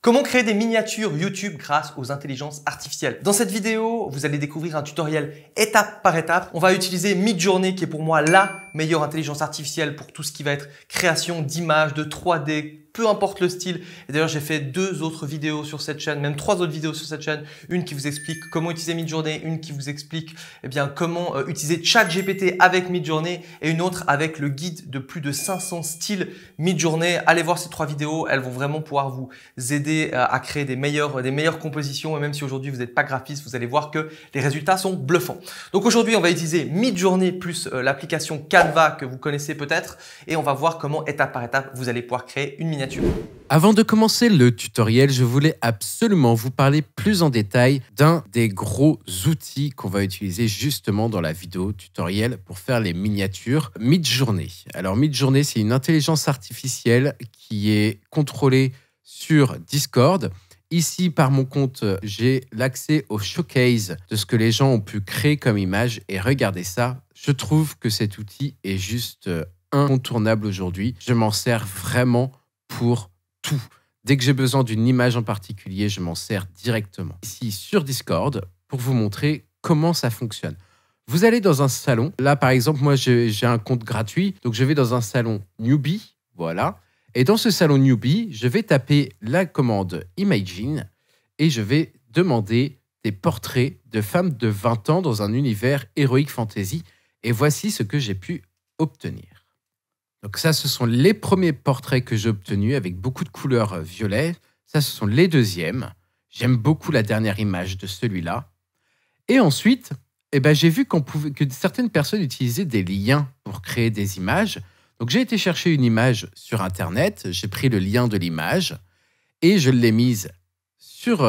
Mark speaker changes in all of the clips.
Speaker 1: Comment créer des miniatures YouTube grâce aux intelligences artificielles? Dans cette vidéo, vous allez découvrir un tutoriel étape par étape. On va utiliser Midjourney qui est pour moi la meilleure intelligence artificielle pour tout ce qui va être création d'images, de 3D, peu importe le style. Et d'ailleurs, j'ai fait 2 autres vidéos sur cette chaîne, même 3 autres vidéos sur cette chaîne. Une qui vous explique comment utiliser Midjourney, une qui vous explique comment utiliser ChatGPT avec Midjourney et une autre avec le guide de plus de 500 styles Midjourney. Allez voir ces 3 vidéos, elles vont vraiment pouvoir vous aider à créer des meilleures compositions. Et même si aujourd'hui vous n'êtes pas graphiste, vous allez voir que les résultats sont bluffants. Donc aujourd'hui, on va utiliser Midjourney plus l'application Canva que vous connaissez peut-être et on va voir comment étape par étape vous allez pouvoir créer une miniature.
Speaker 2: Avant de commencer le tutoriel, je voulais absolument vous parler plus en détail d'un des gros outils qu'on va utiliser justement dans la vidéo tutoriel pour faire les miniatures, Midjourney. Alors Midjourney, c'est une intelligence artificielle qui est contrôlée sur Discord. Ici, par mon compte, j'ai l'accès au showcase de ce que les gens ont pu créer comme image. Et regardez ça, je trouve que cet outil est juste incontournable aujourd'hui. Je m'en sers vraiment pour tout. Dès que j'ai besoin d'une image en particulier, je m'en sers directement. Ici, sur Discord, pour vous montrer comment ça fonctionne. Vous allez dans un salon. Là, par exemple, moi, j'ai un compte gratuit. Donc, je vais dans un salon Newbie. Voilà. Et dans ce salon Newbie, je vais taper la commande Imagine et je vais demander des portraits de femmes de 20 ans dans un univers Heroic Fantasy. Et voici ce que j'ai pu obtenir. Donc ça, ce sont les premiers portraits que j'ai obtenus avec beaucoup de couleurs violet. Ça, ce sont les deuxièmes. J'aime beaucoup la dernière image de celui-là. Et ensuite, j'ai vu que certaines personnes utilisaient des liens pour créer des images. Donc, j'ai été chercher une image sur Internet, j'ai pris le lien de l'image et je l'ai mise sur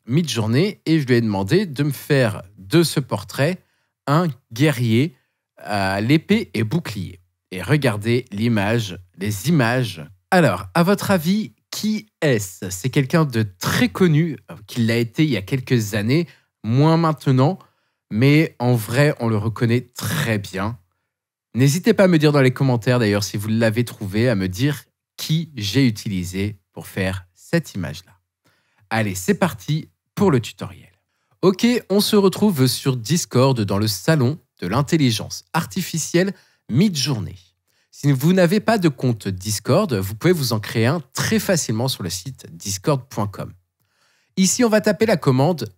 Speaker 2: Midjourney et je lui ai demandé de me faire de ce portrait un guerrier à l'épée et bouclier. Et regardez l'image, les images. Alors, à votre avis, qui est-ce? C'est quelqu'un de très connu, qui l'a été il y a quelques années, moins maintenant, mais en vrai, on le reconnaît très bien. N'hésitez pas à me dire dans les commentaires, d'ailleurs, si vous l'avez trouvé, à me dire qui j'ai utilisé pour faire cette image-là. Allez, c'est parti pour le tutoriel. Ok, on se retrouve sur Discord dans le salon de l'intelligence artificielle Midjourney. Si vous n'avez pas de compte Discord, vous pouvez vous en créer un très facilement sur le site discord.com. Ici, on va taper la commande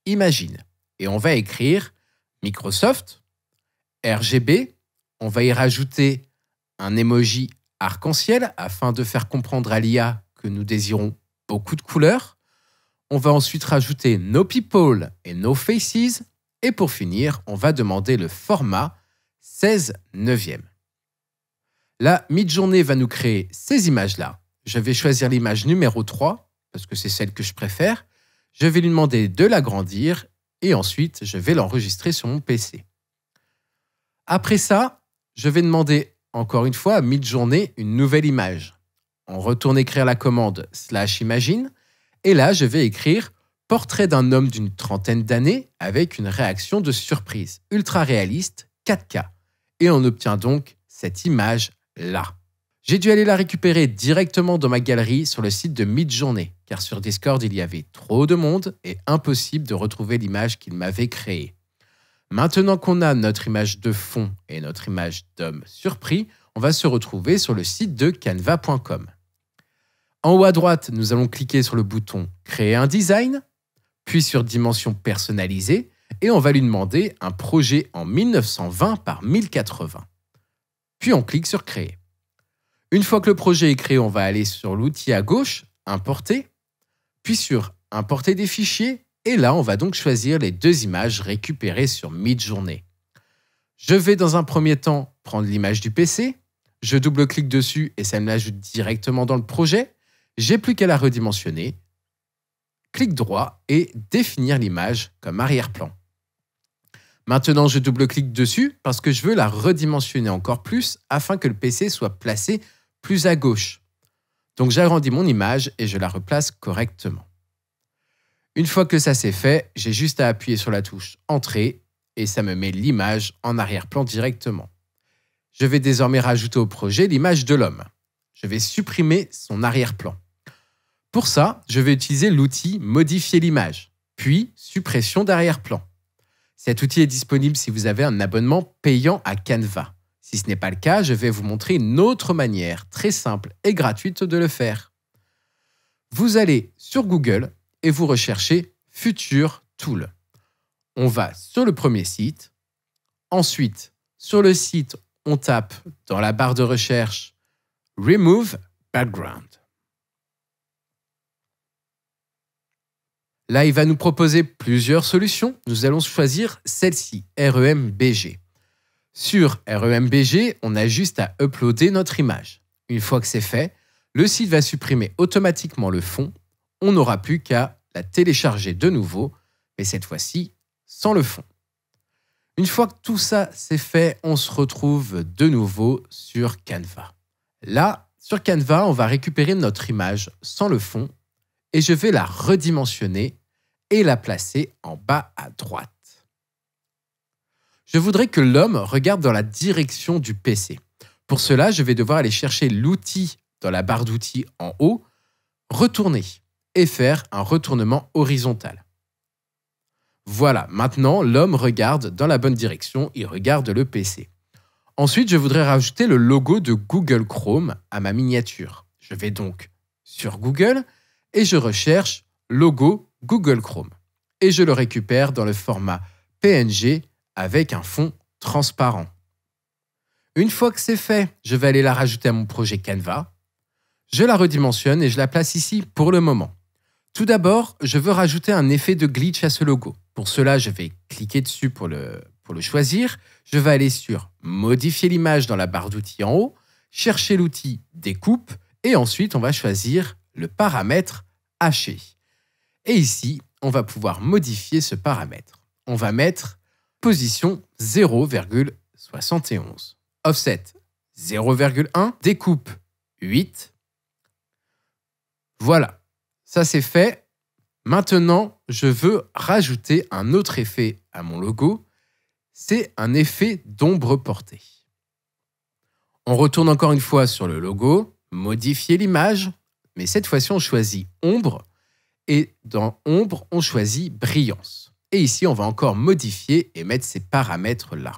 Speaker 2: /imagine et on va écrire Microsoft, RGB, on va y rajouter un emoji arc-en-ciel afin de faire comprendre à l'IA que nous désirons beaucoup de couleurs. On va ensuite rajouter no people et no faces. Et pour finir, on va demander le format 16/9. Là, Midjourney va nous créer ces images-là. Je vais choisir l'image numéro 3 parce que c'est celle que je préfère. Je vais lui demander de l'agrandir et ensuite, je vais l'enregistrer sur mon PC. Après ça, je vais demander encore une fois à Midjourney une nouvelle image. On retourne écrire la commande /imagine et là, je vais écrire portrait d'un homme d'une trentaine d'années avec une réaction de surprise, ultra réaliste, 4K. Et on obtient donc cette image-là. J'ai dû aller la récupérer directement dans ma galerie sur le site de Midjourney, car sur Discord, il y avait trop de monde et impossible de retrouver l'image qu'il m'avait créée. Maintenant qu'on a notre image de fond et notre image d'homme surpris, on va se retrouver sur le site de canva.com. En haut à droite, nous allons cliquer sur le bouton « Créer un design », puis sur « Dimension personnalisée » et on va lui demander un projet en 1920 par 1080. Puis on clique sur « Créer ». Une fois que le projet est créé, on va aller sur l'outil à gauche « Importer », puis sur « Importer des fichiers » et là, on va donc choisir les 2 images récupérées sur Midjourney. Je vais dans un premier temps prendre l'image du PC, je double-clique dessus et ça me l'ajoute directement dans le projet. J'ai plus qu'à la redimensionner, clic droit et définir l'image comme arrière-plan. Maintenant, je double-clique dessus parce que je veux la redimensionner encore plus afin que le PC soit placé plus à gauche. Donc, j'agrandis mon image et je la replace correctement. Une fois que ça c'est fait, j'ai juste à appuyer sur la touche « Entrée » et ça me met l'image en arrière-plan directement. Je vais désormais rajouter au projet l'image de l'homme. Je vais supprimer son arrière-plan. Pour ça, je vais utiliser l'outil Modifier l'image, puis Suppression d'arrière-plan. Cet outil est disponible si vous avez un abonnement payant à Canva. Si ce n'est pas le cas, je vais vous montrer une autre manière très simple et gratuite de le faire. Vous allez sur Google et vous recherchez Future Tool. On va sur le premier site. Ensuite, sur le site, on tape dans la barre de recherche Remove Background. Là, il va nous proposer plusieurs solutions. Nous allons choisir celle-ci, REMBG. Sur REMBG, on a juste à uploader notre image. Une fois que c'est fait, le site va supprimer automatiquement le fond. On n'aura plus qu'à la télécharger de nouveau, mais cette fois-ci sans le fond. Une fois que tout ça c'est fait, on se retrouve de nouveau sur Canva. Là, sur Canva, on va récupérer notre image sans le fond et je vais la redimensionner et la placer en bas à droite. Je voudrais que l'homme regarde dans la direction du PC. Pour cela, je vais devoir aller chercher l'outil dans la barre d'outils en haut, retourner et faire un retournement horizontal. Voilà, maintenant l'homme regarde dans la bonne direction, il regarde le PC. Ensuite, je voudrais rajouter le logo de Google Chrome à ma miniature. Je vais donc sur Google et je recherche logo Google Chrome. Et je le récupère dans le format PNG avec un fond transparent. Une fois que c'est fait, je vais aller la rajouter à mon projet Canva. Je la redimensionne et je la place ici pour le moment. Tout d'abord, je veux rajouter un effet de glitch à ce logo. Pour cela, je vais cliquer dessus pour le choisir. Je vais aller sur Modifier l'image dans la barre d'outils en haut, chercher l'outil Découpe et ensuite, on va choisir le paramètre haché. Et ici, on va pouvoir modifier ce paramètre. On va mettre position 0,71, offset 0,1, découpe 8. Voilà, ça c'est fait. Maintenant, je veux rajouter un autre effet à mon logo. C'est un effet d'ombre portée. On retourne encore une fois sur le logo, modifier l'image, mais cette fois-ci on choisit ombre et dans ombre on choisit brillance. Et ici on va encore modifier et mettre ces paramètres là.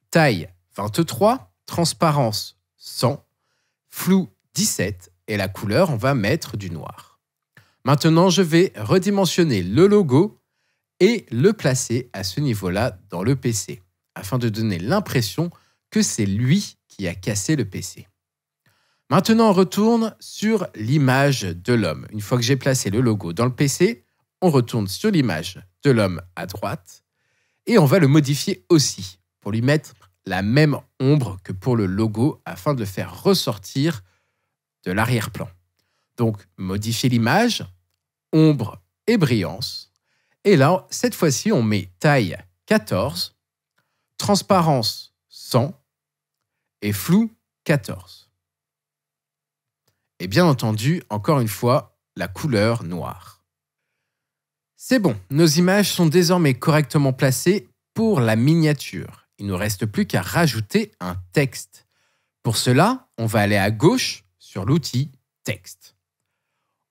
Speaker 2: Taille 23, transparence 100, flou 17 et la couleur on va mettre du noir. Maintenant je vais redimensionner le logo et le placer à ce niveau-là dans le PC, afin de donner l'impression que c'est lui qui a cassé le PC. Maintenant, on retourne sur l'image de l'homme. Une fois que j'ai placé le logo dans le PC, on retourne sur l'image de l'homme à droite et on va le modifier aussi pour lui mettre la même ombre que pour le logo afin de le faire ressortir de l'arrière-plan. Donc, modifier l'image, ombre et brillance. Et là, cette fois-ci, on met taille 14, transparence 100 et flou 14. Et bien entendu, encore une fois, la couleur noire. C'est bon, nos images sont désormais correctement placées pour la miniature. Il ne nous reste plus qu'à rajouter un texte. Pour cela, on va aller à gauche sur l'outil Texte.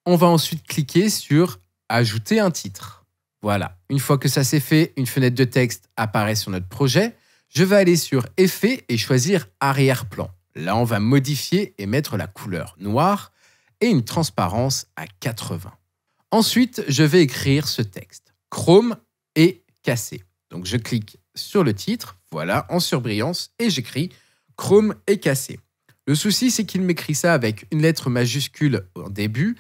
Speaker 2: On va ensuite cliquer sur Ajouter un titre. Voilà, une fois que ça c'est fait, une fenêtre de texte apparaît sur notre projet. Je vais aller sur Effet et choisir Arrière-plan. Là, on va modifier et mettre la couleur noire et une transparence à 80. Ensuite, je vais écrire ce texte. Chrome est cassé. Donc, je clique sur le titre, voilà, en surbrillance, et j'écris Chrome est cassé. Le souci, c'est qu'il m'écrit ça avec une lettre majuscule au début,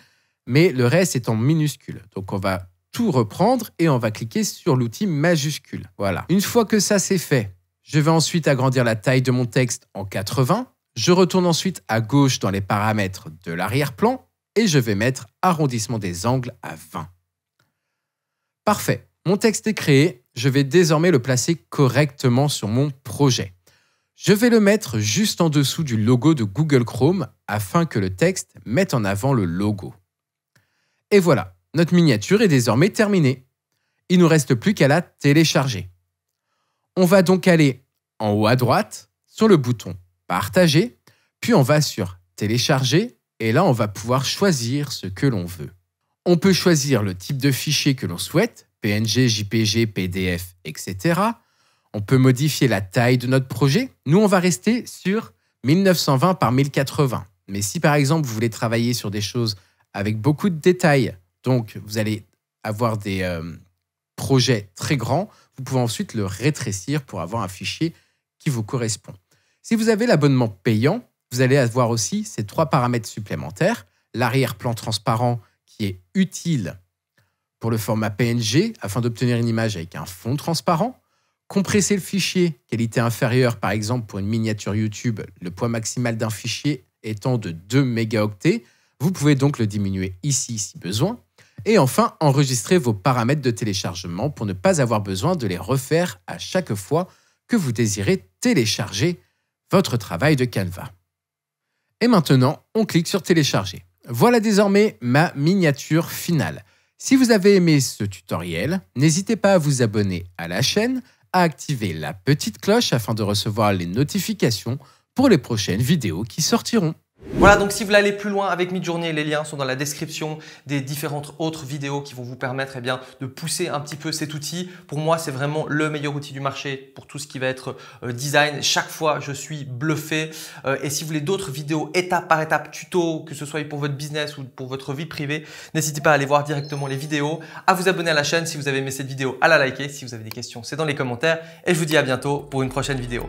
Speaker 2: mais le reste est en minuscule. Donc, on va tout reprendre et on va cliquer sur l'outil majuscule. Voilà. Une fois que ça c'est fait, je vais ensuite agrandir la taille de mon texte en 80. Je retourne ensuite à gauche dans les paramètres de l'arrière-plan et je vais mettre arrondissement des angles à 20. Parfait. Mon texte est créé. Je vais désormais le placer correctement sur mon projet. Je vais le mettre juste en dessous du logo de Google Chrome afin que le texte mette en avant le logo. Et voilà, notre miniature est désormais terminée. Il ne nous reste plus qu'à la télécharger. On va donc aller en haut à droite sur le bouton Partager, puis on va sur Télécharger Et là, on va pouvoir choisir ce que l'on veut. On peut choisir le type de fichier que l'on souhaite, PNG, JPG, PDF, etc. On peut modifier la taille de notre projet. Nous, on va rester sur 1920 par 1080. Mais si par exemple, vous voulez travailler sur des choses avec beaucoup de détails, donc vous allez avoir des projets très grands, vous pouvez ensuite le rétrécir pour avoir un fichier qui vous correspond. Si vous avez l'abonnement payant, vous allez avoir aussi ces 3 paramètres supplémentaires. L'arrière-plan transparent qui est utile pour le format PNG afin d'obtenir une image avec un fond transparent. Compresser le fichier, qualité inférieure par exemple pour une miniature YouTube, le poids maximal d'un fichier étant de 2 mégaoctets. Vous pouvez donc le diminuer ici si besoin. Et enfin, enregistrer vos paramètres de téléchargement pour ne pas avoir besoin de les refaire à chaque fois que vous désirez télécharger votre travail de Canva. Et maintenant, on clique sur télécharger. Voilà désormais ma miniature finale. Si vous avez aimé ce tutoriel, n'hésitez pas à vous abonner à la chaîne, à activer la petite cloche afin de recevoir les notifications pour les prochaines vidéos qui sortiront.
Speaker 1: Voilà, donc si vous voulez aller plus loin avec Midjourney, les liens sont dans la description des différentes autres vidéos qui vont vous permettre de pousser un petit peu cet outil. Pour moi, c'est vraiment le meilleur outil du marché pour tout ce qui va être design. Chaque fois, je suis bluffé. Et si vous voulez d'autres vidéos étape par étape, tuto, que ce soit pour votre business ou pour votre vie privée, n'hésitez pas à aller voir directement les vidéos, à vous abonner à la chaîne si vous avez aimé cette vidéo, à la liker. Si vous avez des questions, c'est dans les commentaires. Et je vous dis à bientôt pour une prochaine vidéo.